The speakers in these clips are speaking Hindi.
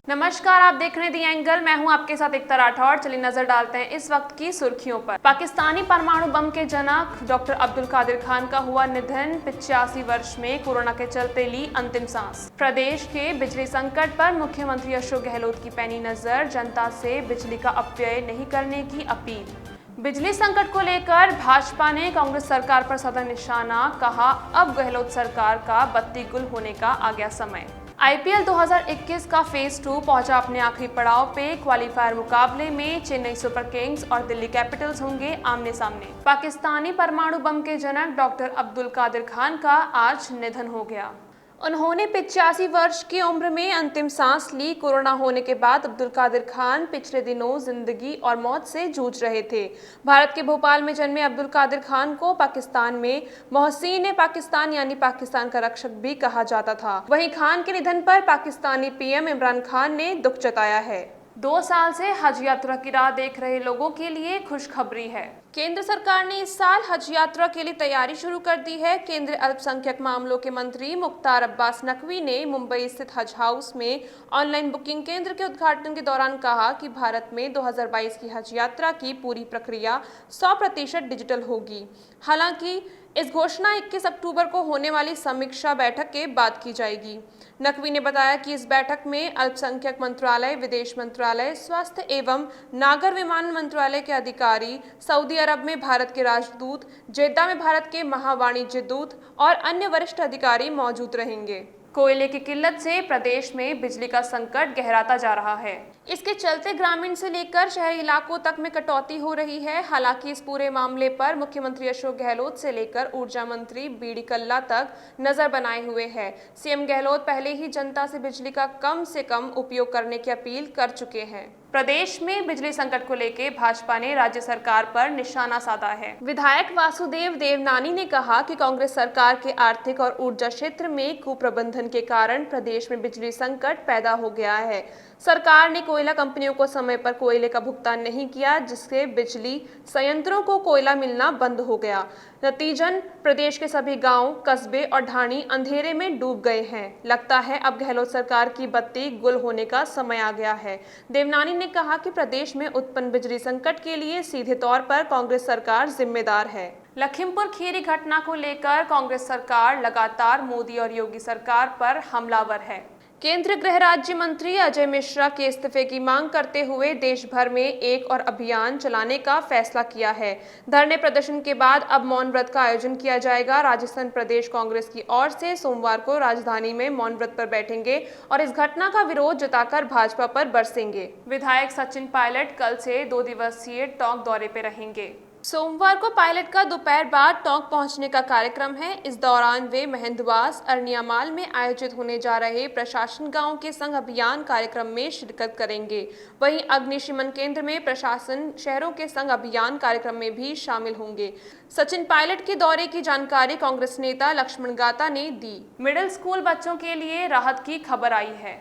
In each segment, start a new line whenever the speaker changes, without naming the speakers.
नमस्कार, आप देख रहे हैं दी एंगल। मैं हूं आपके साथ एकता राठौड़। चलिए नजर डालते हैं इस वक्त की सुर्खियों पर। पाकिस्तानी परमाणु बम के जनक डॉक्टर अब्दुल कादिर खान का हुआ निधन। 85 वर्ष में कोरोना के चलते ली अंतिम सांस। प्रदेश के बिजली संकट पर मुख्यमंत्री अशोक गहलोत की पैनी नजर। जनता से बिजली का अपव्यय नहीं करने की अपील। बिजली संकट को लेकर भाजपा ने कांग्रेस सरकार पर साधा निशाना। कहा, अब गहलोत सरकार का बत्ती गुल होने का आ गया समय। आईपीएल 2021 का फेज 2 पहुंचा अपने आखिरी पड़ाव पे। क्वालीफायर मुकाबले में चेन्नई सुपर किंग्स और दिल्ली कैपिटल्स होंगे आमने सामने। पाकिस्तानी परमाणु बम के जनक डॉक्टर अब्दुल कादिर खान का आज निधन हो गया। उन्होंने 85 वर्ष की उम्र में अंतिम सांस ली। कोरोना होने के बाद अब्दुल कादिर खान पिछले दिनों जिंदगी और मौत से जूझ रहे थे। भारत के भोपाल में जन्मे अब्दुल कादिर खान को पाकिस्तान में मोहसिन पाकिस्तान यानी पाकिस्तान का रक्षक भी कहा जाता था। वहीं खान के निधन पर पाकिस्तानी पीएम इमरान खान ने दुख जताया है। 2 साल से हज यात्रा की राह देख रहे लोगों के लिए खुशखबरी है। केंद्र सरकार ने इस साल हज यात्रा के लिए तैयारी शुरू कर दी है। केंद्रीय अल्पसंख्यक मामलों के मंत्री मुख्तार अब्बास नकवी ने मुंबई स्थित हज हाउस में ऑनलाइन बुकिंग केंद्र के उद्घाटन के दौरान कहा कि भारत में 2022 की हज यात्रा की पूरी प्रक्रिया 100% डिजिटल होगी। हालांकि इस घोषणा 21 अक्टूबर को होने वाली समीक्षा बैठक के बाद की जाएगी। नकवी ने बताया कि इस बैठक में अल्पसंख्यक मंत्रालय, विदेश मंत्रालय, स्वास्थ्य एवं नागर विमानन मंत्रालय के अधिकारी, सऊदी अरब में भारत के राजदूत, जेद्दा में भारत के महावाणिज्य दूत और अन्य वरिष्ठ अधिकारी मौजूद रहेंगे। कोयले की किल्लत से प्रदेश में बिजली का संकट गहराता जा रहा है। इसके चलते ग्रामीण से लेकर शहरी इलाकों तक में कटौती हो रही है। हालांकि इस पूरे मामले पर मुख्यमंत्री अशोक गहलोत से लेकर ऊर्जा मंत्री बीडी कल्ला तक नजर बनाए हुए हैं। सीएम गहलोत पहले ही जनता से बिजली का कम से कम उपयोग करने की अपील कर चुके हैं। प्रदेश में बिजली संकट को लेकर भाजपा ने राज्य सरकार पर निशाना साधा है। विधायक वासुदेव देवनानी ने कहा कि कांग्रेस सरकार के आर्थिक और ऊर्जा क्षेत्र में कुप्रबंधन के कारण प्रदेश में बिजली संकट पैदा हो गया है। सरकार ने कोयला कंपनियों को समय पर कोयले का भुगतान नहीं किया, जिससे बिजली संयंत्रों को कोयला मिलना बंद हो गया। नतीजन प्रदेश के सभी गांव, कस्बे और ढाणी अंधेरे में डूब गए हैं। लगता है अब गहलोत सरकार की बत्ती गुल होने का समय आ गया है। देवनानी ने कहा कि प्रदेश में उत्पन्न बिजली संकट के लिए सीधे तौर पर कांग्रेस सरकार जिम्मेदार है। लखीमपुर खीरी घटना को लेकर कांग्रेस सरकार लगातार मोदी और योगी सरकार पर हमलावर है। केंद्रीय गृह राज्य मंत्री अजय मिश्रा के इस्तीफे की मांग करते हुए देश भर में एक और अभियान चलाने का फैसला किया है। धरने प्रदर्शन के बाद अब मौन व्रत का आयोजन किया जाएगा। राजस्थान प्रदेश कांग्रेस की ओर से सोमवार को राजधानी में मौन व्रत पर बैठेंगे और इस घटना का विरोध जताकर भाजपा पर बरसेंगे। विधायक सचिन पायलट कल से 2 दिवसीय टोंक दौरे पर रहेंगे। सोमवार को पायलट का दोपहर बाद टोंक पहुंचने का कार्यक्रम है। इस दौरान वे महेंद्रवास अरनियामाल में आयोजित होने जा रहे प्रशासन गांव के संग अभियान कार्यक्रम में शिरकत करेंगे। वहीं अग्निशमन केंद्र में प्रशासन शहरों के संग अभियान कार्यक्रम में भी शामिल होंगे। सचिन पायलट के दौरे की जानकारी कांग्रेस नेता लक्ष्मण गाता ने दी। मिडिल स्कूल बच्चों के लिए राहत की खबर आई है।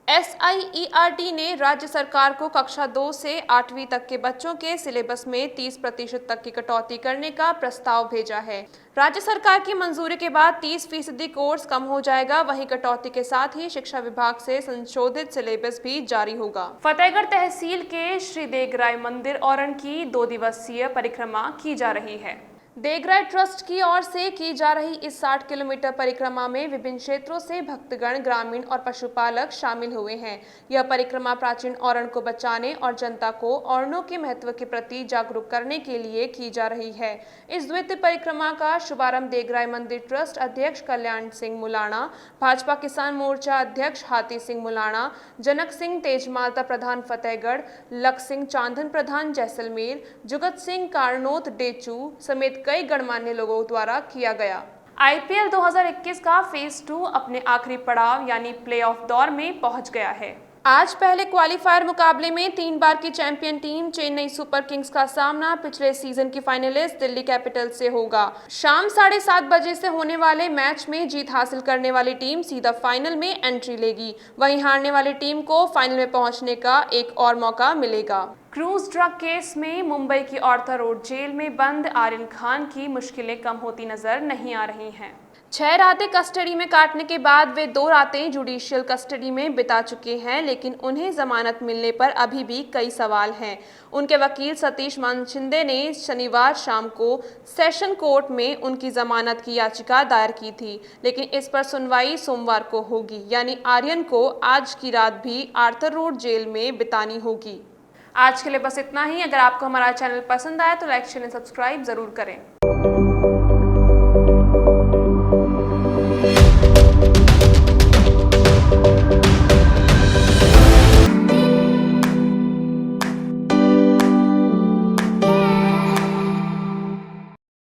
SIERT ने राज्य सरकार को कक्षा 2 से 8वीं तक के बच्चों के सिलेबस में 30% तक की कटौती करने का प्रस्ताव भेजा है। राज्य सरकार की मंजूरी के बाद 30% कोर्स कम हो जाएगा। वहीं कटौती के साथ ही शिक्षा विभाग से संशोधित सिलेबस भी जारी होगा। फतेहगढ़ तहसील के श्री देगराय मंदिर औरण की 2 दिवसीय परिक्रमा की जा रही है। देगराय ट्रस्ट की ओर से की जा रही इस 60 किलोमीटर परिक्रमा में विभिन्न क्षेत्रों से भक्तगण, ग्रामीण और पशुपालक शामिल हुए हैं। यह परिक्रमा प्राचीन औरण को बचाने और जनता को औरणों के महत्व के प्रति जागरूक करने के लिए की जा रही है। इस द्वितीय परिक्रमा का शुभारंभ देगराय मंदिर ट्रस्ट अध्यक्ष कल्याण सिंह मुलाणा, भाजपा किसान मोर्चा अध्यक्ष हाथी सिंह मुलाणा, जनक सिंह तेजमालता प्रधान फतेहगढ़, लख सिंह चांदन प्रधान जैसलमेर, जुगत सिंह कारनोत डेचू समेत कई गणमान्य लोगों द्वारा किया गया। आईपीएल 2021 का फेज 2 अपने आखिरी पड़ाव यानी प्लेऑफ दौर में पहुंच गया है। आज पहले क्वालीफायर मुकाबले में 3 बार की champion team Chennai super Kings का सामना पिछले सीजन की फाइनलिस्ट दिल्ली कैपिटल्स से होगा। शाम 7:30 बजे से होने वाले मैच में जीत हासिल करने वाली टीम सीधा फाइनल में एंट्री लेगी। वहीं हारने वाली टीम को फाइनल में पहुंचने का एक और मौका मिलेगा। क्रूज ड्रग केस में मुंबई की ऑर्थर रोड जेल में बंद आर्यन खान की मुश्किलें कम होती नजर नहीं आ रही हैं। 6 रातें कस्टडी में काटने के बाद वे 2 रातें जुडिशियल कस्टडी में बिता चुके हैं, लेकिन उन्हें जमानत मिलने पर अभी भी कई सवाल हैं। उनके वकील सतीश मनशिंदे ने शनिवार शाम को सेशन कोर्ट में उनकी जमानत की याचिका दायर की थी, लेकिन इस पर सुनवाई सोमवार को होगी, यानी आर्यन को आज की रात भी आर्थर रोड जेल में बितानी होगी। आज के लिए बस इतना ही। अगर आपको हमारा चैनल पसंद आया तो लाइक शेयर एंड सब्सक्राइब जरूर करें।